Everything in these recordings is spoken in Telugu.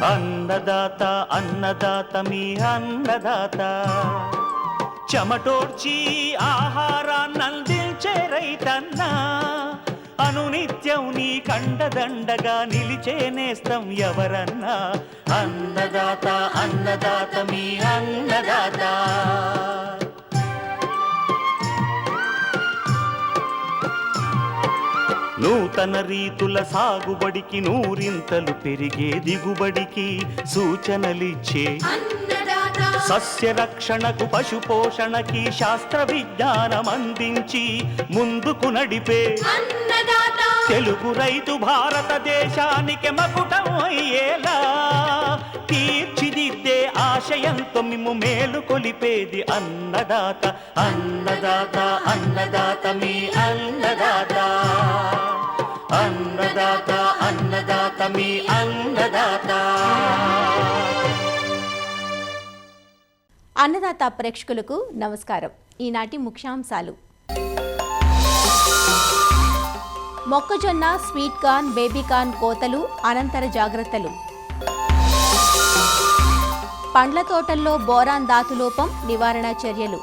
అన్నదాత అన్నదాత మీ అన్నదాత, చెమటోడ్చి ఆహారాన్నందించే రైతన్నా, అనునిత్యం నీ కండదండగా నిలిచే నేస్తం ఎవరన్నా. అన్నదాత అన్నదాత మీ అన్నదాత. నూతన రీతుల సాగుబడికి, నూరింతలు పెరిగే దిగుబడికి సూచనలిచ్చే సస్య రక్షణకు, పశు పోషణకి శాస్త్ర విజ్ఞానం అందించి ముందుకు నడిపే తెలుగు రైతు భారతదేశానికి మకుటం అయ్యేలా తీర్చిదిద్దే ఆశయంతో మిమ్ము మేలు కొలిపేది అన్నదాత. అన్నదాత అన్నదాత మీ అన్నదాత. అన్నదాత అన్నదాత మీ అన్నదాత. అన్నదాత ప్రేక్షకులకు నమస్కారం. ఈనాటి ముఖ్యాంశాలు: మొక్కజొన్న, స్వీట్ కార్న్, బేబీ కార్న్ కోతలు, అనంతర జాగ్రత్తలు. పండ్ల తోటల్లో బోరాన్ ధాతు లోపం నివారణ చర్యలు.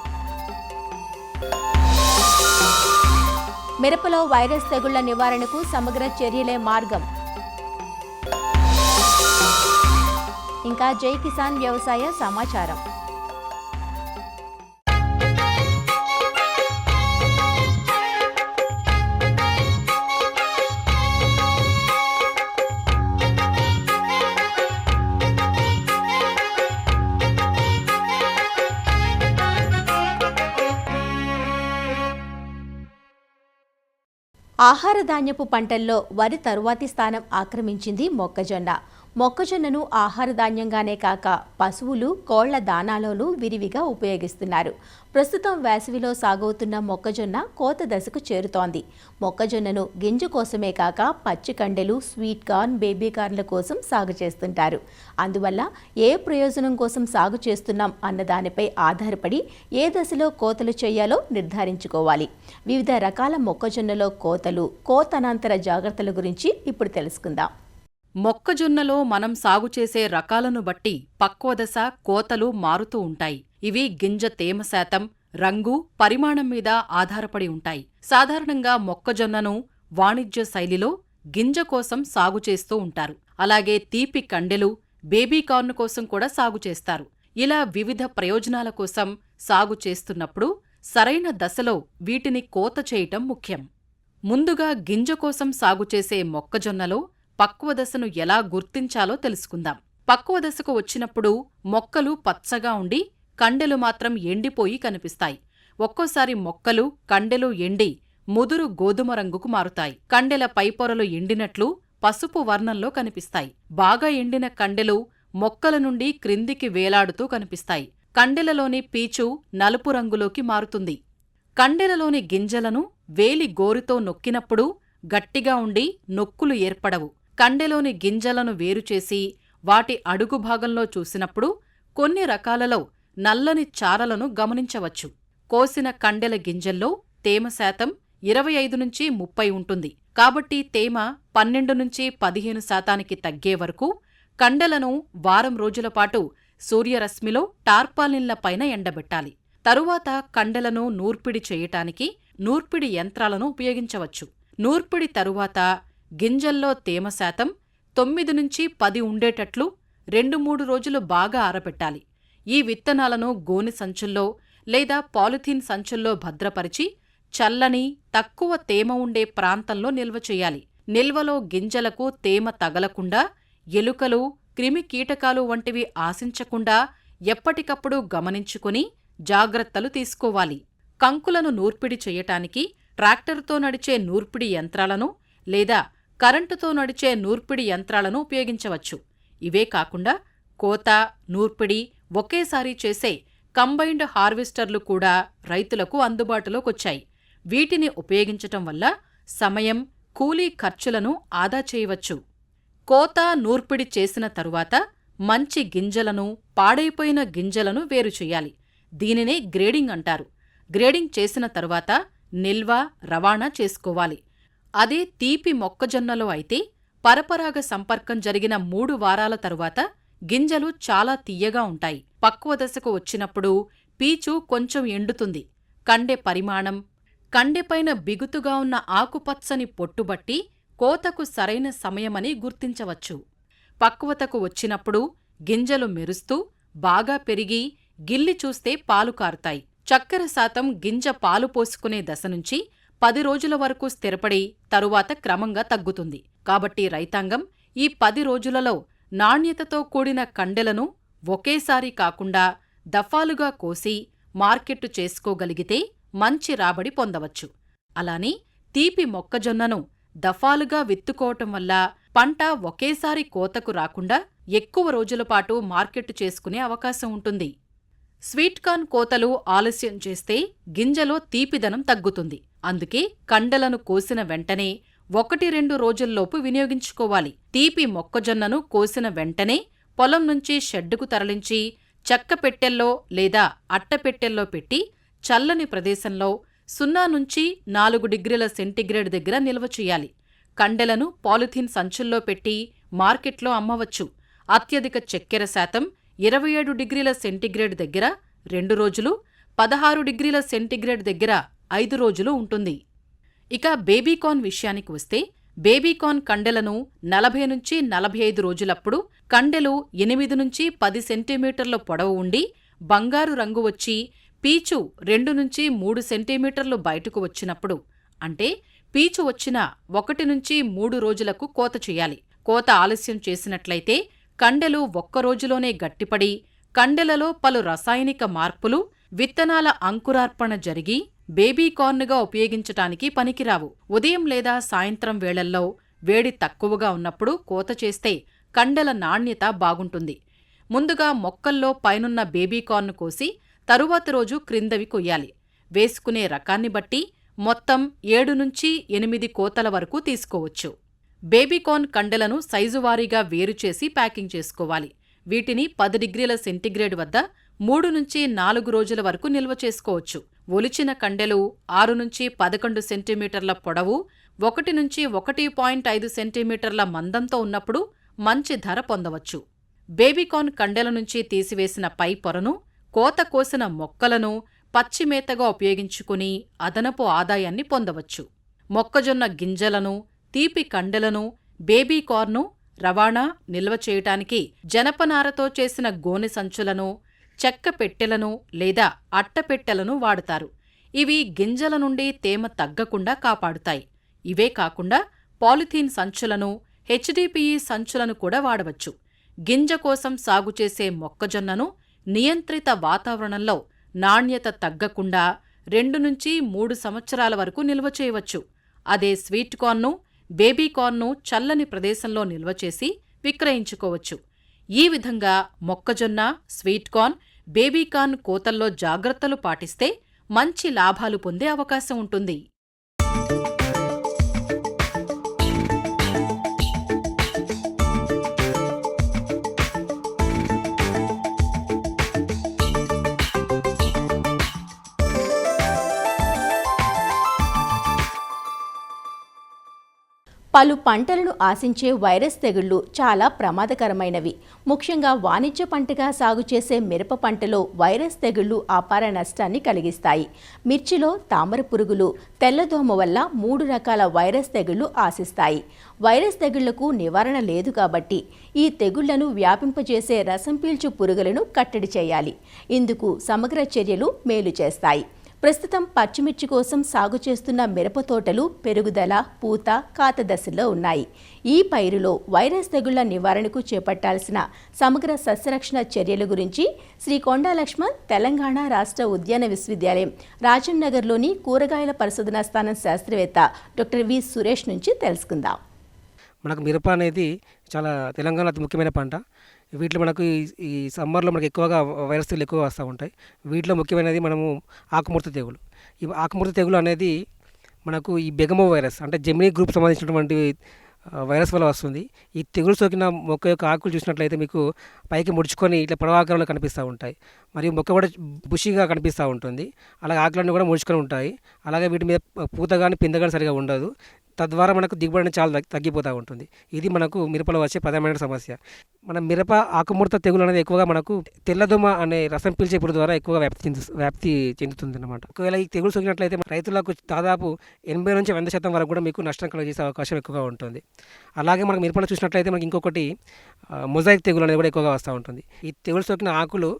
మిరపలో వైరస్ తెగుళ్ల నివారణకు సమగ్ర చర్యలే మార్గం. ఇంకా జై కిసాన్ వ్యవసాయ సమాచారం. ఆహార ధాన్యపు పంటల్లో వరి తరువాతి స్థానం ఆక్రమించింది మొక్కజొన్న. మొక్కజొన్నను ఆహార ధాన్యంగానే కాక పశువులు, కోళ్ల దానాలోనూ విరివిగా ఉపయోగిస్తున్నారు. ప్రస్తుతం వేసవిలో సాగవుతున్న మొక్కజొన్న కోత దశకు చేరుతోంది. మొక్కజొన్నను గింజ కోసమే కాక పచ్చి కండెలు, స్వీట్ కార్న్, బేబీ కార్న్ల కోసం సాగు చేస్తుంటారు. అందువల్ల ఏ ప్రయోజనం కోసం సాగు చేస్తున్నాం అన్న దానిపై ఆధారపడి ఏ దశలో కోతలు చేయాలో నిర్ధారించుకోవాలి. వివిధ రకాల మొక్కజొన్నలో కోతలు, కోతనంతర జాగ్రత్తల గురించి ఇప్పుడు తెలుసుకుందాం. మొక్కజొన్నలో మనం సాగు చేసే రకాలను బట్టి పక్వదశ, కోతలు మారుతూ ఉంటాయి. ఇవి గింజ తేమ శాతం, రంగు, పరిమాణం మీద ఆధారపడి ఉంటాయి. సాధారణంగా మొక్కజొన్నను వాణిజ్య శైలిలో గింజ కోసం సాగు చేస్తూ ఉంటారు. అలాగే తీపి కండెలు, బేబీ కార్న్ కోసం కూడా సాగు చేస్తారు. ఇలా వివిధ ప్రయోజనాల కోసం సాగు చేస్తున్నప్పుడు సరైన దశలో వీటిని కోత చేయటం ముఖ్యం. ముందుగా గింజ కోసం సాగు చేసే మొక్కజొన్నలో పక్వదశను ఎలా గుర్తించాలో తెలుసుకుందాం. పక్వదశకు వచ్చినప్పుడు మొక్కలు పచ్చగా ఉండి కండెలు మాత్రం ఎండిపోయి కనిపిస్తాయి. ఒక్కోసారి మొక్కలు, కండెలు ఎండి ముదురు గోధుమ రంగుకు మారుతాయి. కండెల పైపొరలు ఎండినట్లు పసుపు వర్ణంలో కనిపిస్తాయి. బాగా ఎండిన కండెలు మొక్కల నుండి క్రిందికి వేలాడుతూ కనిపిస్తాయి. కండెలలోని పీచు నలుపు రంగులోకి మారుతుంది. కండెలలోని గింజలను వేలి గోరుతో నొక్కినప్పుడు గట్టిగా ఉండి నొక్కులు ఏర్పడవు. కండెలోని గింజలను వేరుచేసి వాటి అడుగు భాగంలో చూసినప్పుడు కొన్ని రకాలలో నల్లని చారలను గమనించవచ్చు. కోసిన కండెల గింజల్లో తేమ శాతం 25-30 ఉంటుంది. కాబట్టి తేమ 12-15% తగ్గే వరకు కండెలను వారం రోజుల పాటు సూర్యరశ్మిలో టార్పాలిన్ల పైన ఎండబెట్టాలి. తరువాత కండెలను నూర్పిడి చేయటానికి నూర్పిడి యంత్రాలను ఉపయోగించవచ్చు. నూర్పిడి తరువాత గింజల్లో తేమ శాతం 9-10 ఉండేటట్లు 2-3 రోజులు బాగా ఆరబెట్టాలి. ఈ విత్తనాలను గోనె సంచుల్లో లేదా పాలిథీన్ సంచుల్లో భద్రపరిచి చల్లని, తక్కువ తేమ ఉండే ప్రాంతంలో నిల్వ చేయాలి. నిల్వలో గింజలకు తేమ తగలకుండా, ఎలుకలు, క్రిమి కీటకాలు వంటివి ఆశించకుండా ఎప్పటికప్పుడు గమనించుకుని జాగ్రత్తలు తీసుకోవాలి. కంకులను నూర్పిడి చేయటానికి ట్రాక్టరుతో నడిచే నూర్పిడి యంత్రాలను లేదా కరెంటుతో నడిచే నూర్పిడి యంత్రాలను ఉపయోగించవచ్చు. ఇవే కాకుండా కోత, నూర్పిడి ఒకేసారి చేసే కంబైన్డ్ హార్వెస్టర్లు కూడా రైతులకు అందుబాటులోకొచ్చాయి. వీటిని ఉపయోగించటం వల్ల సమయం, కూలీ ఖర్చులను ఆదా చేయవచ్చు. కోత, నూర్పిడి చేసిన తరువాత మంచి గింజలను, పాడైపోయిన గింజలను వేరుచెయ్యాలి. దీనినే గ్రేడింగ్ అంటారు. గ్రేడింగ్ చేసిన తరువాత నిల్వ, రవాణా చేసుకోవాలి. అదే తీపి మొక్కజొన్నలో అయితే పరపరాగ సంపర్కం జరిగిన 3 వారాల తరువాత గింజలు చాలా తియ్యగా ఉంటాయి. పక్వ దశకు వచ్చినప్పుడు పీచు కొంచెం ఎండుతుంది. కండె పరిమాణం, కండెపైన బిగుతుగా ఉన్న ఆకుపచ్చని పొట్టుబట్టి కోతకు సరైన సమయమని గుర్తించవచ్చు. పక్వతకు వచ్చినప్పుడు గింజలు మెరుస్తూ బాగా పెరిగి గిల్లి చూస్తే పాలు కారుతాయి. చక్కెర శాతం గింజ పాలు పోసుకునే దశ నుంచి 10 రోజుల వరకు స్థిరపడి తరువాత క్రమంగా తగ్గుతుంది. కాబట్టి రైతాంగం ఈ 10 రోజులలో నాణ్యతతో కూడిన కండెలను ఒకేసారి కాకుండా దఫాలుగా కోసి మార్కెట్టు చేసుకోగలిగితే మంచి రాబడి పొందవచ్చు. అలానే తీపి మొక్కజొన్నను దఫాలుగా విత్తుకోవటం వల్ల పంట ఒకేసారి కోతకు రాకుండా ఎక్కువ రోజులపాటు మార్కెట్టు చేసుకునే అవకాశం ఉంటుంది. స్వీట్ కార్న్ కోతలు ఆలస్యం చేస్తే గింజలో తీపిదనం తగ్గుతుంది. అందుకే కండెలను కోసిన వెంటనే 1-2 రోజుల్లోపు వినియోగించుకోవాలి. తీపి మొక్కజొన్నను కోసిన వెంటనే పొలం నుంచి షెడ్డుకు తరలించి చెక్క పెట్టెల్లో లేదా అట్టపెట్టెల్లో పెట్టి చల్లని ప్రదేశంలో 0 నుంచి 4 డిగ్రీల సెంటీగ్రేడ్ దగ్గర నిల్వ చేయాలి. కండెలను పాలిథీన్ సంచుల్లో పెట్టి మార్కెట్లో అమ్మవచ్చు. అత్యధిక చక్కెర శాతం 27 డిగ్రీల సెంటీగ్రేడ్ దగ్గర 2 రోజులు, 16 డిగ్రీల సెంటీగ్రేడ్ దగ్గర 5 రోజులు ఉంటుంది. ఇక బేబీకార్న్ విషయానికి వస్తే బేబీకార్న్ కండెలను 40 నుంచి 45 రోజులప్పుడు కండెలు 8 నుంచి 10 సెంటీమీటర్ల పొడవు ఉండి బంగారు రంగు వచ్చి పీచు 2 నుంచి 3 సెంటీమీటర్లు బయటకు వచ్చినప్పుడు, అంటే పీచు వచ్చిన 1 నుంచి 3 రోజులకు కోత చేయాలి. కోత ఆలస్యం చేసినట్లయితే కండెలు 1 రోజులోనే గట్టిపడి కండెలలో పలు రసాయనిక మార్పులు, విత్తనాల అంకురార్పణ జరిగి బేబీకార్న్గా ఉపయోగించటానికి పనికిరావు. ఉదయం లేదా సాయంత్రం వేళల్లో వేడి తక్కువగా ఉన్నప్పుడు కోత చేస్తే కండెల నాణ్యత బాగుంటుంది. ముందుగా మొక్కల్లో పైనున్న బేబీకార్న్ కోసి తరువాతి రోజు క్రిందవి కొయ్యాలి. వేసుకునే రకాన్ని బట్టి మొత్తం 7 నుంచి 8 కోతల వరకు తీసుకోవచ్చు. బేబీకార్న్ కండెలను సైజువారీగా వేరుచేసి ప్యాకింగ్ చేసుకోవాలి. వీటిని 10 డిగ్రీల సెంటీగ్రేడ్ వద్ద 3 నుంచి 4 రోజుల వరకు నిల్వ చేసుకోవచ్చు. ఒలిచిన కండెలు 6 నుంచి 11 సెంటీమీటర్ల పొడవు, 1 నుంచి 1.5 సెంటీమీటర్ల మందంతో ఉన్నప్పుడు మంచి ధర పొందవచ్చు. బేబీకార్న్ కండెల నుంచి తీసివేసిన పై పొరను, కోత కోసిన మొక్కలను పచ్చిమేతగా ఉపయోగించుకుని అదనపు ఆదాయాన్ని పొందవచ్చు. మొక్కజొన్న గింజలను, తీపి కండెలను, బేబీకార్ను రవాణా, నిల్వ చేయటానికి జనపనారతో చేసిన గోనె సంచులను, చెక్క పెట్టెలను లేదా అట్టపెట్టెలను వాడుతారు. ఇవి గింజల నుండి తేమ తగ్గకుండా కాపాడుతాయి. ఇవే కాకుండా పాలిథీన్ సంచులను, హెచ్డిపిఈ సంచులను కూడా వాడవచ్చు. గింజ కోసం సాగు చేసే మొక్కజొన్నను నియంత్రిత వాతావరణంలో నాణ్యత తగ్గకుండా 2 నుంచి 3 సంవత్సరాల వరకు నిల్వ చేయవచ్చు. అదే స్వీట్ కార్న్ను, బేబీకార్న్ను చల్లని ప్రదేశంలో నిల్వ చేసి విక్రయించుకోవచ్చు. ఈ విధంగా మొక్కజొన్న, స్వీట్ కార్న్, బేబీకార్న్ కోతల్లో జాగ్రత్తలు పాటిస్తే మంచి లాభాలు పొందే అవకాశం ఉంటుంది. పలు పంటలను ఆశించే వైరస్ తెగుళ్లు చాలా ప్రమాదకరమైనవి. ముఖ్యంగా వాణిజ్య పంటగా సాగు చేసే మిరప పంటలో వైరస్ తెగుళ్లు అపార నష్టాన్ని కలిగిస్తాయి. మిర్చిలో తామర పురుగులు, తెల్లదోమ వల్ల 3 రకాల వైరస్ తెగుళ్లు ఆశిస్తాయి. వైరస్ తెగుళ్లకు నివారణ లేదు కాబట్టి ఈ తెగుళ్లను వ్యాపింపజేసే రసం పీల్చు పురుగులను కట్టడి చేయాలి. ఇందుకు సమగ్ర చర్యలు మేలు చేస్తాయి. ప్రస్తుతం పచ్చిమిర్చి కోసం సాగు చేస్తున్న మిరప తోటలు పెరుగుదల, పూత, కాత దశల్లో ఉన్నాయి. ఈ పైరులో వైరస్ తెగుళ్ల నివారణకు చేపట్టాల్సిన సమగ్ర సస్యరక్షణ చర్యల గురించి శ్రీ కొండా లక్ష్మణ్ తెలంగాణ రాష్ట్ర ఉద్యాన విశ్వవిద్యాలయం రాజన్ నగర్లోని కూరగాయల పరిశోధనా స్థానం శాస్త్రవేత్త డాక్టర్ వి సురేష్ నుంచి తెలుసుకుందాం. మనకు మిరప అనేది చాలా తెలంగాణ అతి ముఖ్యమైన పంట. వీటిలో మనకు ఈ సమ్మర్లో మనకు ఎక్కువగా వైరస్ తెగులు ఎక్కువగా వస్తూ ఉంటాయి. వీటిలో ముఖ్యమైనది మనము ఆకుముడత తెగులు. ఈ ఆకుముడత తెగులు అనేది మనకు ఈ బెగమో వైరస్ అంటే జెమినీ గ్రూప్ సంబంధించినటువంటి వైరస్ వల్ల వస్తుంది. ఈ తెగులు సోకిన మొక్క యొక్క ఆకులు చూసినట్లయితే మీకు పైకి ముడుచుకొని ఇట్లా పొడవాకారంలో కనిపిస్తూ ఉంటాయి. మరియు మొక్క కూడా బుషిగా కనిపిస్తూ ఉంటుంది. అలాగే ఆకులన్నీ కూడా ముడుచుకొని ఉంటాయి. అలాగే వీటి మీద పూత కానీ పిందె కానీ సరిగా ఉండదు. తద్వారా మనకు దిగుబడి అనేది చాలా తగ్గిపోతూ ఉంటుంది. ఇది మనకు మిరపలో వచ్చే ప్రధానమైన సమస్య. మన మిరప ఆకుముడత తెగులు అనేది ఎక్కువగా మనకు తెల్లదోమ అనే రసం పీల్చే పురుగు ద్వారా ఎక్కువగా వ్యాప్తి చెందుతుంది అన్నమాట. ఒకవేళ ఈ తెగులు సోకినట్లయితే రైతులకు దాదాపు 80 నుంచి 100% వరకు కూడా మీకు నష్టం కలిగేసే అవకాశం ఎక్కువగా ఉంటుంది. అలాగే మనకు మిరపలో చూసినట్లయితే మనకి ఇంకొకటి మొజాయిక్ తెగులు అనేది కూడా ఎక్కువగా వస్తూ ఉంటుంది. ఈ తెగులు సోకిన ఆకులు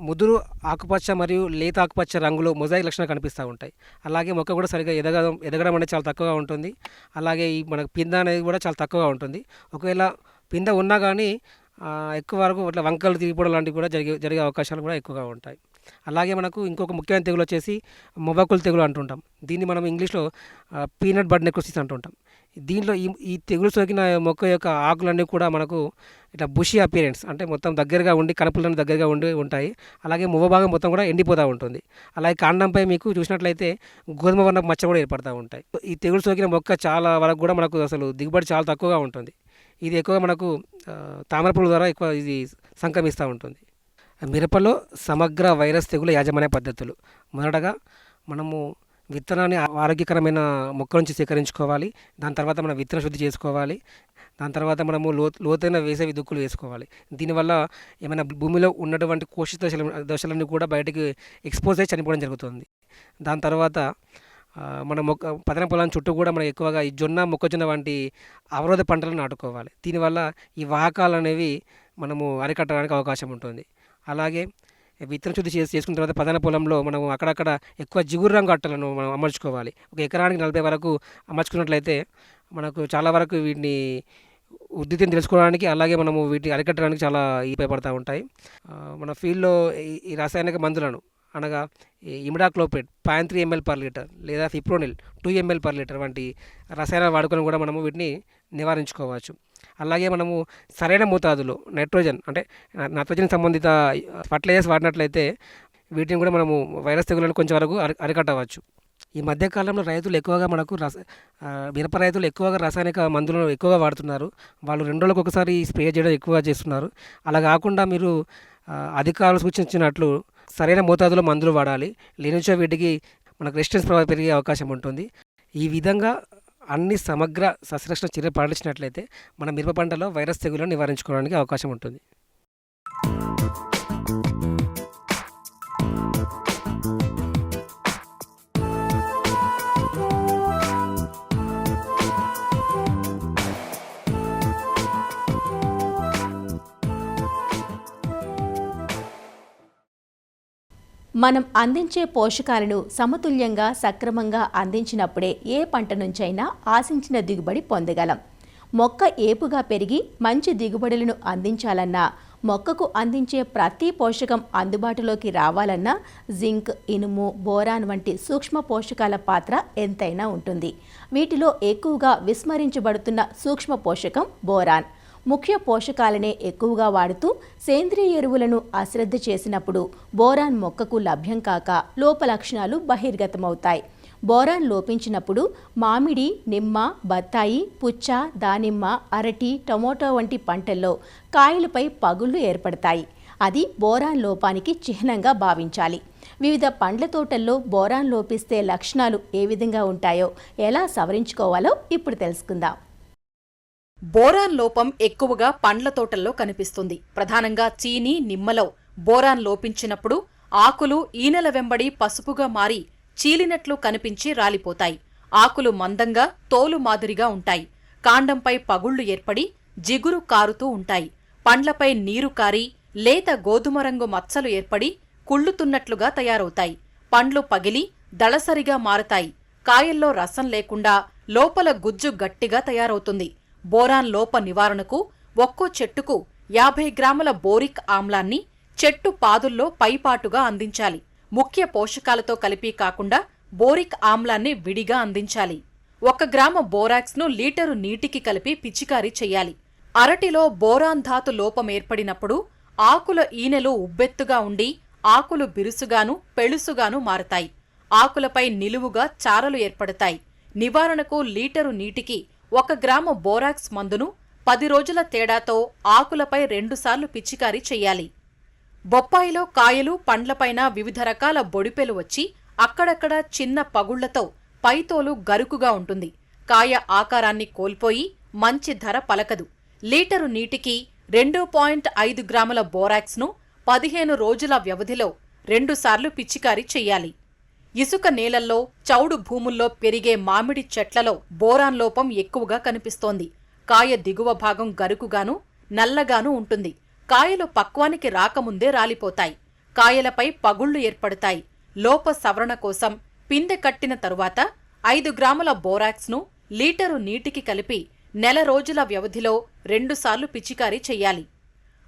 ముదురు ఆకుపచ్చ మరియు లేత ఆకుపచ్చ రంగులో మొజాయిక్ లక్షణాలు కనిపిస్తూ ఉంటాయి. అలాగే మొక్క కూడా సరిగా ఎదగడం అనేది చాలా తక్కువగా ఉంటుంది. అలాగే ఈ మనకు పింద అనేది కూడా చాలా తక్కువగా ఉంటుంది. ఒకవేళ పింద ఉన్నా కానీ ఎక్కువ వరకు ఇట్లా వంకలు తిరిగిపోవడం లాంటివి కూడా జరిగే అవకాశాలు కూడా ఎక్కువగా ఉంటాయి. అలాగే మనకు ఇంకొక ముఖ్యమైన తెగులు వచ్చేసి మొబాకుల్ తెగులు అంటుంటాం. దీన్ని మనం ఇంగ్లీష్లో పీనట్ బడ్ నెక్రోసిస్ అంటుంటాం. దీంట్లో ఈ తెగులు సోకిన మొక్క యొక్క ఆకులన్నీ కూడా మనకు ఇట్లా బుషి అపియరెన్స్ అంటే మొత్తం దగ్గరగా ఉండి కనుపులన్నీ దగ్గరగా ఉంటాయి. అలాగే మువ్వ భాగం మొత్తం కూడా ఎండిపోతూ ఉంటుంది. అలాగే కాండంపై మీకు చూసినట్లయితే గోధుమ వర్ణ మచ్చ కూడా ఏర్పడుతూ ఉంటాయి. ఈ తెగులు సోకిన మొక్క చాలా వరకు కూడా మనకు అసలు దిగుబడి చాలా తక్కువగా ఉంటుంది. ఇది ఎక్కువగా మనకు తామర పురుగు ద్వారా ఎక్కువ ఇది సంక్రమిస్తూ ఉంటుంది. మిరపలో సమగ్ర వైరస్ తెగులు యాజమాన్య పద్ధతులు. మొదటగా మనము విత్తనాన్ని ఆరోగ్యకరమైన మొక్క నుంచి సేకరించుకోవాలి. దాని తర్వాత మనం విత్తన శుద్ధి చేసుకోవాలి. దాని తర్వాత మనము లోతైన వేసవి దుక్కులు వేసుకోవాలి. దీనివల్ల ఏమైనా భూమిలో ఉన్నటువంటి కోశిత దశలన్నీ కూడా బయటకు ఎక్స్పోజ్ అయ్యి చనిపోవడం జరుగుతుంది. దాని తర్వాత మన పతన పొలాన్ని చుట్టూ కూడా మనం ఎక్కువగా ఈ జొన్న మొక్కజొన్న వంటి అవరోధ పంటలను నాటుకోవాలి. దీనివల్ల ఈ వాహకాలు అనేవి మనము అరికట్టడానికి అవకాశం ఉంటుంది. అలాగే విత్తన శుద్ధి చేసుకున్న తర్వాత పదన పొలంలో మనం అక్కడక్కడ ఎక్కువ జిగురు రంగు అట్టలను మనం అమర్చుకోవాలి. ఒక ఎకరానికి 40 వరకు అమర్చుకున్నట్లయితే మనకు చాలా వరకు వీటిని ఉద్ధృతిని తెలుసుకోవడానికి అలాగే మనము వీటిని అరికట్టడానికి చాలా ఉపయోగపడుతూ ఉంటాయి. మన ఫీల్డ్లో ఈ రాసాయనిక మందులను అనగా ఇమిడాక్లోపిడ్ 0.3 ml per లీటర్ లేదా ఫిప్రోనిల్ 2 ml per లీటర్ వంటి రసాయనాలు వాడుకొని కూడా మనము వీటిని నివారించుకోవచ్చు. అలాగే మనము సరైన మోతాదులో నైట్రోజన్ అంటే నైట్రోజన్ సంబంధిత ఫర్టిలైజర్స్ వాడినట్లయితే వీటిని కూడా మనము వైరస్ తెగులను కొంచెం వరకు అరికట్టవచ్చు. ఈ మధ్యకాలంలో రైతులు ఎక్కువగా మనకు మిరప రైతులు ఎక్కువగా రాసాయనిక మందులను ఎక్కువగా వాడుతున్నారు. వాళ్ళు 2 రోజులకు ఒకసారి స్ప్రే చేయడం ఎక్కువగా చేస్తున్నారు. అలా కాకుండా మీరు అధికారులు సూచించినట్లు సరైన మోతాదులో మందులు వాడాలి. లేనిచో వీటికి మనకు రెసిస్టెన్స్ ప్రభావం పెరిగే అవకాశం ఉంటుంది. ఈ విధంగా అన్ని సమగ్ర సస్యరక్షణ చర్యలు పాటించినట్లయితే మన మిరప పంటలో వైరస్ తెగులను నివారించుకోవడానికి అవకాశం ఉంటుంది. మనం అందించే పోషకాలను సమతుల్యంగా సక్రమంగా అందించినప్పుడే ఏ పంట నుంచైనా ఆశించిన దిగుబడి పొందగలం. మొక్క ఏపుగా పెరిగి మంచి దిగుబడులను అందించాలన్నా మొక్కకు అందించే ప్రతి పోషకం అందుబాటులోకి రావాలన్నా జింక్, ఇనుము, బోరాన్ వంటి సూక్ష్మ పోషకాల పాత్ర ఎంతైనా ఉంటుంది. వీటిలో ఎక్కువగా విస్మరించబడుతున్న సూక్ష్మ పోషకం బోరాన్. ముఖ్య పోషకాలనే ఎక్కువగా వాడుతూ సేంద్రియ ఎరువులను అశ్రద్ధ చేసినప్పుడు బోరాన్ మొక్కకు లభ్యం కాక లోపలక్షణాలు బహిర్గతమవుతాయి. బోరాన్ లోపించినప్పుడు మామిడి, నిమ్మ, బత్తాయి, పుచ్చ, దానిమ్మ, అరటి, టమోటో వంటి పంటల్లో కాయలపై పగుళ్లు ఏర్పడతాయి. అది బోరాన్ లోపానికి చిహ్నంగా భావించాలి. వివిధ పండ్ల తోటల్లో బోరాన్ లోపిస్తే లక్షణాలు ఏ విధంగా ఉంటాయో, ఎలా సవరించుకోవాలో ఇప్పుడు తెలుసుకుందాం. బోరాన్ లోపం ఎక్కువగా పండ్ల తోటల్లో కనిపిస్తుంది. ప్రధానంగా చీని, నిమ్మలో బోరాన్ లోపించినప్పుడు ఆకులు ఈనెల వెంబడి పసుపుగా మారి చీలినట్లు కనిపించి రాలిపోతాయి. ఆకులు మందంగా తోలు మాదిరిగా ఉంటాయి. కాండంపై పగుళ్లు ఏర్పడి జిగురు కారుతూ ఉంటాయి. పండ్లపై నీరు కారి లేత గోధుమ రంగు మచ్చలు ఏర్పడి కుళ్ళుతున్నట్లుగా తయారవుతాయి. పండ్లు పగిలి దళసరిగా మారతాయి. కాయల్లో రసం లేకుండా లోపల గుజ్జు గట్టిగా తయారవుతుంది. బోరాన్ లోప నివారణకు ఒక్కో చెట్టుకు 50 గ్రాముల బోరిక్ ఆమ్లాన్ని చెట్టు పాదుల్లో పైపాటుగా అందించాలి. ముఖ్య పోషకాలతో కలిపి కాకుండా బోరిక్ ఆమ్లాన్ని విడిగా అందించాలి. 1 గ్రాము బోరాక్స్ను లీటరు నీటికి కలిపి పిచికారీ చెయ్యాలి. అరటిలో బోరాన్ ధాతు లోపం ఏర్పడినప్పుడు ఆకుల ఈనెలు ఉబ్బెత్తుగా ఉండి ఆకులు బిరుసుగాను పెళుసుగాను మారతాయి. ఆకులపై నిలువుగా చారలు ఏర్పడతాయి. నివారణకు లీటరు నీటికి 1 గ్రాము బోరాక్స్ మందును 10 రోజుల తేడాతో ఆకులపై 2 సార్లు పిచికారీ చెయ్యాలి. బొప్పాయిలో కాయలు పండ్లపైన వివిధ రకాల బొడిపెలు వచ్చి అక్కడక్కడ చిన్న పగుళ్లతో పైతోలు గరుకుగా ఉంటుంది. కాయ ఆకారాన్ని కోల్పోయి మంచి ధర పలకదు. లీటరు నీటికి 2.5 గ్రాముల బోరాక్స్ను 15 రోజుల వ్యవధిలో 2 సార్లు పిచికారీ చెయ్యాలి. ఇసుక నేలల్లో, చౌడు భూముల్లో పెరిగే మామిడి చెట్లలో బోరాన్ లోపం ఎక్కువగా కనిపిస్తోంది. కాయ దిగువ భాగం గరుకుగాను, నల్లగాను ఉంటుంది. కాయలు పక్వానికి రాకముందే రాలిపోతాయి. కాయలపై పగుళ్లు ఏర్పడతాయి. లోప సవరణ కోసం పిందె కట్టిన తరువాత 5 గ్రాముల బోరాక్స్ను లీటరు నీటికి కలిపి నెల రోజుల వ్యవధిలో 2 సార్లు పిచికారీ చెయ్యాలి.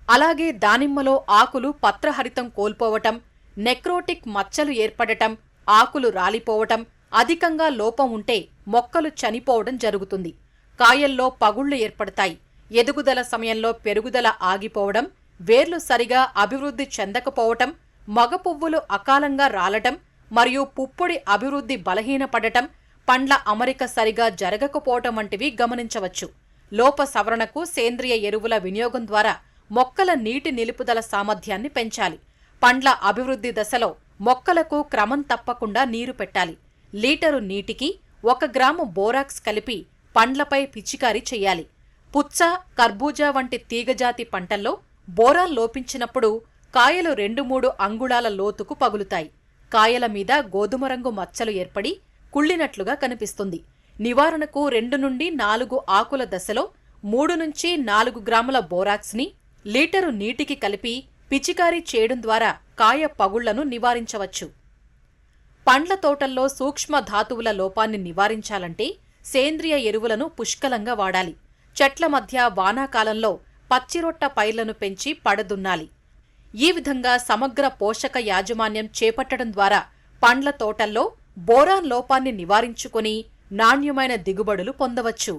అలాగే దానిమ్మలో ఆకులు పత్రహరితం కోల్పోవటం, నెక్రోటిక్ మచ్చలు ఏర్పడటం, ఆకులు రాలిపోవటం, అధికంగా లోపం ఉంటే మొక్కలు చనిపోవడం జరుగుతుంది. కాయల్లో పగుళ్లు ఏర్పడతాయి. ఎదుగుదల సమయంలో పెరుగుదల ఆగిపోవడం, వేర్లు సరిగా అభివృద్ధి చెందకపోవటం, మగ పువ్వులు అకాలంగా రాలటం మరియు పుప్పొడి అభివృద్ధి బలహీనపడటం, పండ్ల అమరిక సరిగా జరగకపోవటం వంటివి గమనించవచ్చు. లోప సవరణకు సేంద్రియ ఎరువుల వినియోగం ద్వారా మొక్కల నీటి నిలుపుదల సామర్థ్యాన్ని పెంచాలి. పండ్ల అభివృద్ధి దశలో మొక్కలకు క్రమం తప్పకుండా నీరు పెట్టాలి. లీటరు నీటికి 1 గ్రాము బోరాక్స్ కలిపి పండ్లపై పిచికారీ చెయ్యాలి. పుచ్చ, కర్బూజా వంటి తీగజాతి పంటల్లో బోరాన్ లోపించినప్పుడు కాయలు 2-3 అంగుళాల లోతుకు పగులుతాయి. కాయల మీద గోధుమ రంగు మచ్చలు ఏర్పడి కుళ్ళినట్లుగా కనిపిస్తుంది. నివారణకు 2 నుండి 4 ఆకుల దశలో 3 నుంచి 4 గ్రాముల బోరాక్స్ని లీటరు నీటికి కలిపి పిచికారీ చేయడం ద్వారా కాయ పగుళ్లను నివారించవచ్చు. పండ్ల తోటల్లో సూక్ష్మ ధాతువుల లోపాన్ని నివారించాలంటే సేంద్రియ ఎరువులను పుష్కలంగా వాడాలి. చెట్ల మధ్య వానాకాలంలో పచ్చిరొట్ట పైర్లను పెంచి పడదున్నాలి. ఈ విధంగా సమగ్ర పోషక యాజమాన్యం చేపట్టడం ద్వారా పండ్ల తోటల్లో బోరాన్ లోపాన్ని నివారించుకొని నాణ్యమైన దిగుబడులు పొందవచ్చు.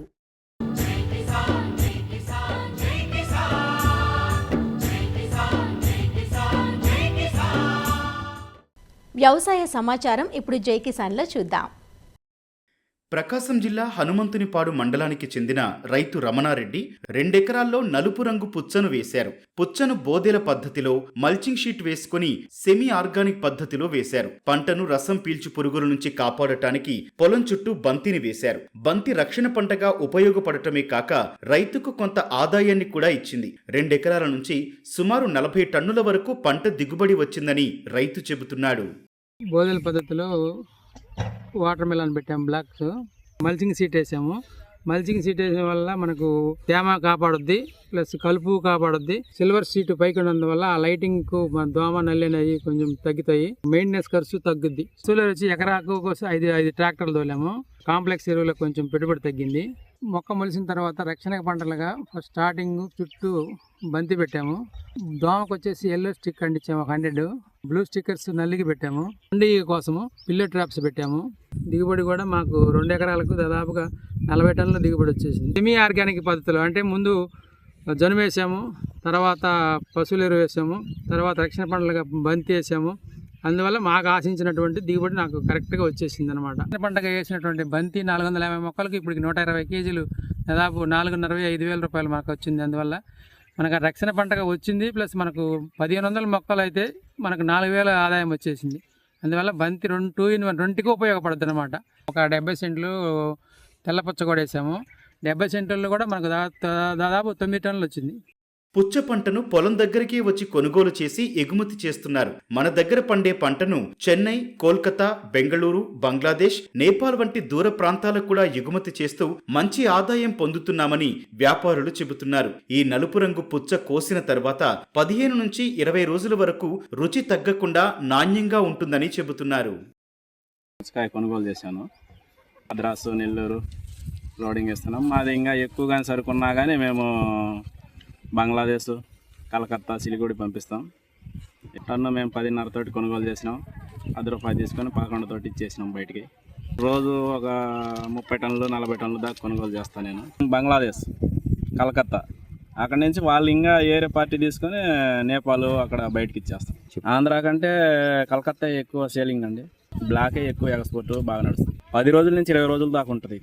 వ్యవసాయ సమాచారం ఇప్పుడు జై కిసాన్లో చూద్దాం. ప్రకాశం జిల్లా హనుమంతునిపాడు మండలానికి చెందిన రైతు రమణారెడ్డి 2 ఎకరాల్లో నలుపు రంగు పుచ్చను వేశారు. పుచ్చను బోదెల పద్ధతిలో మల్చింగ్ షీట్ వేసుకుని సెమీ ఆర్గానిక్ పద్ధతిలో వేశారు. పంటను రసం పీల్చు పురుగుల నుంచి కాపాడటానికి పొలం చుట్టూ బంతిని వేశారు. బంతి రక్షణ పంటగా ఉపయోగపడటమే కాక రైతుకు కొంత ఆదాయాన్ని కూడా ఇచ్చింది. 2 ఎకరాల నుంచి సుమారు 40 టన్నుల వరకు పంట దిగుబడి వచ్చిందని రైతు చెబుతున్నాడు. బోదెల పద్ధతిలో వాటర్ మిలన్ పెట్టాము, బ్లాక్స్ మల్చింగ్ సీట్ వేసాము. మల్చింగ్ సీట్ వేసిన వల్ల మనకు తేమ కాపాడుద్ది, ప్లస్ కలుపు కాపాడుద్ది. సిల్వర్ సీట్ పైకి ఉండడం వల్ల ఆ లైటింగ్ దోమ నల్లి అనేవి కొంచెం తగ్గుతాయి. మెయింటెనెన్స్ ఖర్చు తగ్గుద్ది. సోలార్ వచ్చి ఎకరాకు కోసం 5 ట్రాక్టర్లు తోలాము. కాంప్లెక్స్ ఎరువులకు కొంచెం పెట్టుబడి తగ్గింది. మొక్క మొలిసిన తర్వాత రక్షణ పంటలుగా ఫస్ట్ స్టార్టింగ్ చుట్టూ బంతి పెట్టాము. దోమకు వచ్చేసి ఎల్లో స్టిక్ అంటించాము 100, బ్లూ స్టిక్కర్స్ నల్లికి పెట్టాము. అండి కోసము పిల్లో ట్రాప్స్ పెట్టాము. దిగుబడి కూడా మాకు 2 ఎకరాలకు దాదాపుగా 40 టన్నుల దిగుబడి వచ్చేసింది. సెమీ ఆర్గానిక్ పద్ధతిలో అంటే ముందు జనుము వేసాము, తర్వాత పశువుల ఎరువు వేసాము, తర్వాత రక్షణ పంటలుగా బంతి వేసాము. అందువల్ల మాకు ఆశించినటువంటి దిగుబడి నాకు కరెక్ట్గా వచ్చేసింది అనమాట. పంటగా వేసినటువంటి బంతి 450 మొక్కలకు ఇప్పుడు 120 కేజీలు, దాదాపు 4,65,000 రూపాయలు మాకు వచ్చింది. అందువల్ల మనకు రక్షణ పంటగా వచ్చింది, ప్లస్ మనకు 1,500 మొక్కలు అయితే మనకు 4,000 ఆదాయం వచ్చేసింది. అందువల్ల బంతి 2-in-1 ఉపయోగపడుతుంది అనమాట. ఒక 70 సెంట్లు తెల్లపచ్చ కూడా వేసాము. 70 సెంట్లలో కూడా మనకు దాదాపు 9 టన్నులు వచ్చింది. పుచ్చ పంటను పొలం దగ్గరికే వచ్చి కొనుగోలు చేసి ఎగుమతి చేస్తున్నారు. మన దగ్గర పండే పంటను చెన్నై, కోల్కతా, బెంగళూరు, బంగ్లాదేశ్, నేపాల్ వంటి దూర ప్రాంతాలకు కూడా ఎగుమతి చేస్తూ మంచి ఆదాయం పొందుతున్నామని వ్యాపారులు చెబుతున్నారు. ఈ నలుపు రంగు పుచ్చ కోసిన తర్వాత 15 నుంచి 20 రోజుల వరకు రుచి తగ్గకుండా నాణ్యంగా ఉంటుందని చెబుతున్నారు. కొనుగోలు చేశాను. మద్రాసు, నెల్లూరు లోడింగ్ వేస్తున్నాం. మాది ఇంకా ఎక్కువగా సరుకున్నా కానీ మేము బంగ్లాదేశ్, కలకత్తా, సిలిగుడి పంపిస్తాం. టన్ను మేము 10.5 తోటి కొనుగోలు చేసినాం. ₹10 తీసుకొని 11 తోటి ఇచ్చేసినాం బయటికి. రోజు ఒక 30 టన్నులు 40 టన్నులు దాకా కొనుగోలు చేస్తాను నేను. బంగ్లాదేశ్, కలకత్తా, అక్కడ నుంచి వాళ్ళు ఇంకా ఏరే పార్టీ తీసుకొని నేపాల్ అక్కడ బయటకి ఇచ్చేస్తాం. ఆంధ్రా కంటే కలకత్తా ఎక్కువ సేలింగ్ అండి. బ్లాకే ఎక్కువ ఎక్స్పోర్ట్ బాగా నడుస్తుంది. 10 రోజుల నుంచి 20 రోజుల దాకా ఉంటుంది.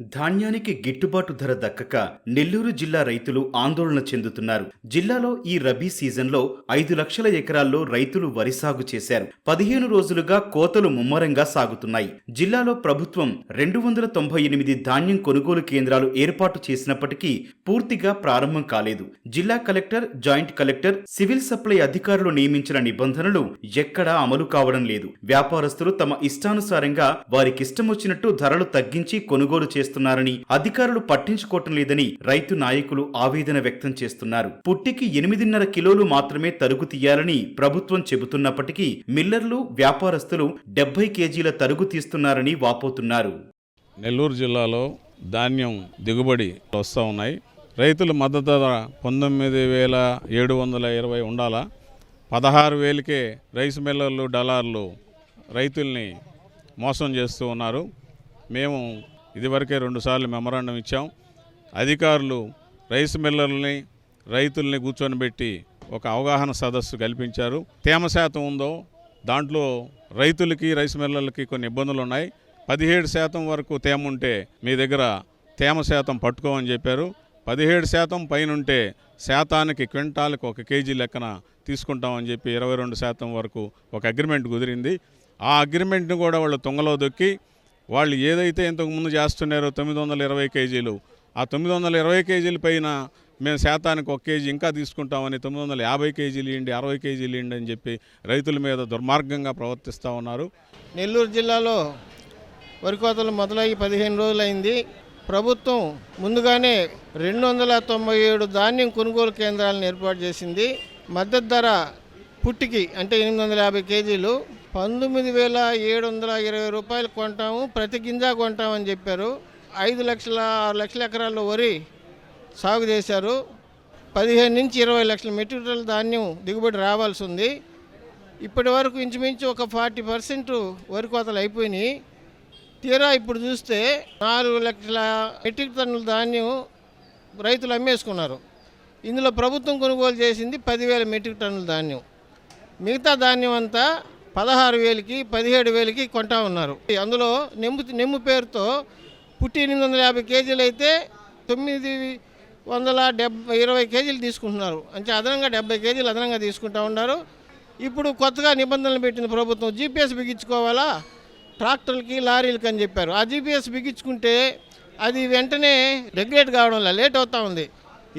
ధాన్యానికి గిట్టుబాటు ధర దక్కక నెల్లూరు జిల్లా రైతులు ఆందోళన చెందుతున్నారు. జిల్లాలో ఈ రబీ సీజన్లో 5 లక్షల ఎకరాల్లో రైతులు వరి సాగు చేశారు. 15 రోజులుగా కోతలు ముమ్మరంగా సాగుతున్నాయి. జిల్లాలో ప్రభుత్వం 298 ధాన్యం కొనుగోలు కేంద్రాలు ఏర్పాటు చేసినప్పటికీ పూర్తిగా ప్రారంభం కాలేదు. జిల్లా collector, joint collector, civil supply అధికారులు నియమించిన నిబంధనలు ఎక్కడా అమలు కావడం లేదు. వ్యాపారస్తులు తమ ఇష్టానుసారంగా వారికిష్టమొచ్చినట్టు ధరలు తగ్గించి కొనుగోలు చేస్తున్నారని, అధికారులు పట్టించుకోవటం లేదని రైతు నాయకులు ఆవేదన వ్యక్తం చేస్తున్నారు. పుట్టికి 8.5 కిలోలు మాత్రమే తరుగు తీయాలని ప్రభుత్వం చెబుతున్నప్పటికీ మిల్లర్లు, వ్యాపారస్తులు 70 కేజీల తరుగు తీస్తున్నారని వాపోతున్నారు. నెల్లూరు జిల్లాలో ధాన్యం దిగుబడి వస్తూ ఉన్నాయి. రైతుల మద్దతు ధర 19,720 ఉండాలా, 16,000కే రైస్ మిల్లర్లు, డలార్లు రైతుల్ని మోసం చేస్తూ ఉన్నారు. మేము ఇదివరకే 2 సార్లు మెమరాండం ఇచ్చాం. అధికారులు రైస్ మిల్లర్లని, రైతుల్ని కూర్చొని పెట్టి ఒక అవగాహన సదస్సు కల్పించారు. తేమ శాతం ఉందో దాంట్లో రైతులకి, రైస్ మిల్లర్లకి కొన్ని ఇబ్బందులు ఉన్నాయి. 17% వరకు తేమ ఉంటే మీ దగ్గర తేమ శాతం పట్టుకోమని చెప్పారు. 17% పైన ఉంటే శాతానికి క్వింటాలకు 1 కేజీ లెక్కన తీసుకుంటామని చెప్పి 22% వరకు ఒక అగ్రిమెంట్ కుదిరింది. ఆ అగ్రిమెంట్ని కూడా వాళ్ళు తుంగలో దొక్కి వాళ్ళు ఏదైతే ఇంతకుముందు చేస్తున్నారో 920 కేజీలు, ఆ 920 కేజీల పైన మేము శాతానికి 1 కేజీ ఇంకా తీసుకుంటామని 950 కేజీలు ఇవ్వండి, 60 కేజీలు ఇవ్వండి అని చెప్పి రైతుల మీద దుర్మార్గంగా ప్రవర్తిస్తూ ఉన్నారు. నెల్లూరు జిల్లాలో వరి కోతలు మొదలయ్యి 15 రోజులైంది. ప్రభుత్వం ముందుగానే 297 ధాన్యం కొనుగోలు కేంద్రాలను ఏర్పాటు చేసింది. మద్దతు ధర పుట్టికి అంటే 850 కేజీలు 19,720 రూపాయలు కొంటాము, ప్రతి గింజ కొంటామని చెప్పారు. 5 లక్షల 6 లక్షల ఎకరాల్లో వరి సాగు చేశారు. 15 నుంచి 20 లక్షల మెట్రిక్ టన్నుల ధాన్యం దిగుబడి రావాల్సి ఉంది. ఇప్పటి వరకు ఇంచుమించు ఒక 40% వరి కోతలు అయిపోయినాయి. తీరా ఇప్పుడు చూస్తే 4 లక్షల మెట్రిక్ టన్నుల ధాన్యం రైతులు అమ్మేసుకున్నారు. ఇందులో ప్రభుత్వం కొనుగోలు చేసింది 10,000 మెట్రిక్ టన్నుల ధాన్యం. మిగతా ధాన్యం అంతా 16,000కి 17,000కి కొంటా ఉన్నారు. అందులో నెమ్ము పేరుతో పుట్టి 850 కేజీలు అయితే 920 కేజీలు తీసుకుంటున్నారు. అంటే అదనంగా 70 కేజీలు అదనంగా తీసుకుంటా ఉన్నారు. ఇప్పుడు కొత్తగా నిబంధనలు పెట్టింది ప్రభుత్వం. జీపీఎస్ బిగించుకోవాలా ట్రాక్టర్లకి, లారీలకి అని చెప్పారు. ఆ జీపీఎస్ బిగించుకుంటే అది వెంటనే రెగ్యులేట్ కావడం లేట్ అవుతూ ఉంది.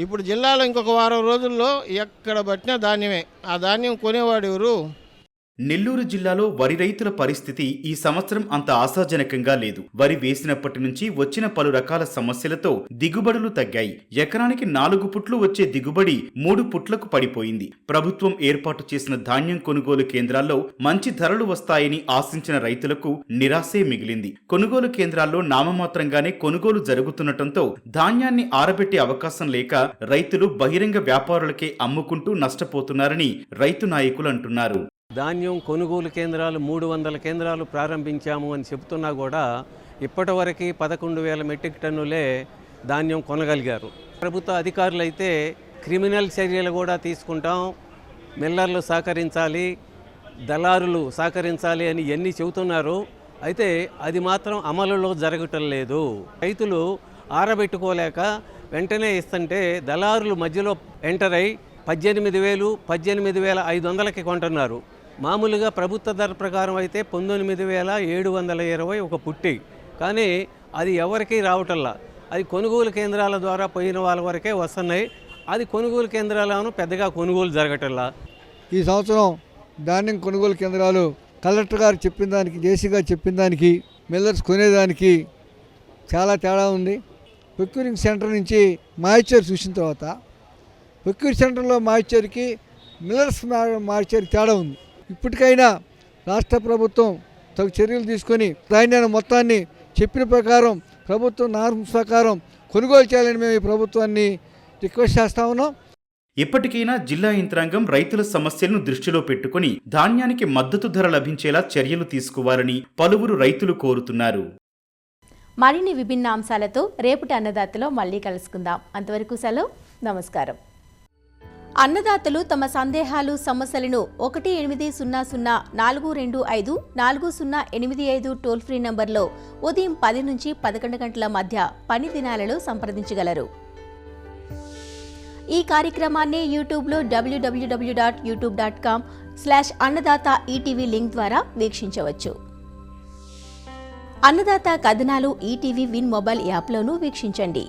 ఇప్పుడు జిల్లాలో ఇంకొక వారం రోజుల్లో ఎక్కడ పట్టినా ధాన్యమే. ఆ ధాన్యం కొనేవాడు ఎవరు? నెల్లూరు జిల్లాలో వరి రైతుల పరిస్థితి ఈ సంవత్సరం అంత ఆశాజనకంగా లేదు. వరి వేసినప్పటి నుంచి వచ్చిన పలు రకాల సమస్యలతో దిగుబడులు తగ్గాయి. ఎకరానికి 4 పుట్లు వచ్చే దిగుబడి 3 పుట్లకు పడిపోయింది. ప్రభుత్వం ఏర్పాటు చేసిన ధాన్యం కొనుగోలు కేంద్రాల్లో మంచి ధరలు వస్తాయని ఆశించిన రైతులకు నిరాశే మిగిలింది. కొనుగోలు కేంద్రాల్లో నామమాత్రంగానే కొనుగోలు జరుగుతుండటంతో ధాన్యాన్ని ఆరబెట్టే అవకాశం లేక రైతులు బహిరంగ వ్యాపారులకే అమ్ముకుంటూ నష్టపోతున్నారని రైతు నాయకులు అంటున్నారు. ధాన్యం కొనుగోలు కేంద్రాలు 300 కేంద్రాలు ప్రారంభించాము అని చెబుతున్నా కూడా ఇప్పటివరకు 11,000 మెట్రిక్ టన్నులే ధాన్యం కొనగలిగారు. ప్రభుత్వ అధికారులు అయితే క్రిమినల్ చర్యలు కూడా తీసుకుంటాం, మిల్లర్లు సహకరించాలి, దళారులు సహకరించాలి అని ఎన్ని చెబుతున్నారు. అయితే అది మాత్రం అమలులో జరగటం లేదు. రైతులు ఆరబెట్టుకోలేక వెంటనే ఇస్తుంటే దళారులు మధ్యలో ఎంటర్ అయి 18,000, 18,500కి కొంటున్నారు. మామూలుగా ప్రభుత్వ ధర ప్రకారం అయితే 19,720 ఒక పుట్టి, కానీ అది ఎవరికీ రావటల్లా. అది కొనుగోలు కేంద్రాల ద్వారా పోయిన వాళ్ళ వరకే వస్తున్నాయి. అది కొనుగోలు కేంద్రాలను పెద్దగా కొనుగోలు జరగటల్లా. ఈ సంవత్సరం ధాన్యం కొనుగోలు కేంద్రాలు కలెక్టర్ గారు చెప్పిన దానికి, జేసీ గారు చెప్పిన దానికి, మిల్లర్స్ కొనేదానికి చాలా తేడా ఉంది. ప్రొక్యూరింగ్ సెంటర్ నుంచి మాయిశ్చర్ చూసిన తర్వాత ప్రొక్యూర్ సెంటర్లో మాయిశ్చర్కి, మిల్లర్స్ మాయిశ్చర్కి తేడా ఉంది. ఇప్పటికైనా రాష్ట్ర ప్రభుత్వం తగు చర్యలు తీసుకొని ధాన్యాన్ని మొత్తాన్ని చెప్పిన ప్రకారం ప్రభుత్వం నార్మ్స్ ప్రకారం కొనుగోలు చేయాలని మేము ఈ ప్రభుత్వాన్ని రిక్వెస్ట్ చేస్తా ఉన్నాం. ఇప్పటికైనా జిల్లా యంత్రాంగం రైతుల సమస్యలను దృష్టిలో పెట్టుకుని ధాన్యానికి మద్దతు ధర లభించేలా చర్యలు తీసుకోవాలని పలువురు రైతులు కోరుతున్నారు. మరిన్ని విభిన్న అంశాలతో రేపటి అన్నదాతలో మళ్ళీ కలుసుకుందాం. అంతవరకు సెలవు, నమస్కారం. అన్నదాతలు తమ సందేహాలు సమస్యలను 18004254085 టోల్ ఫ్రీ నంబర్లో ఉదయం 10 నుంచి 11 గంటల మధ్య పని దినాలలో సంప్రదించగలరు. ఈ కార్యక్రమాన్ని యూట్యూబ్లో www.youtube.com/అన్నదాత ఈటీవీ లింక్ ద్వారా వీక్షించవచ్చు. అన్నదాత కథనాలు ఈటీవీ విన్ మొబైల్ యాప్లోనూ వీక్షించండి.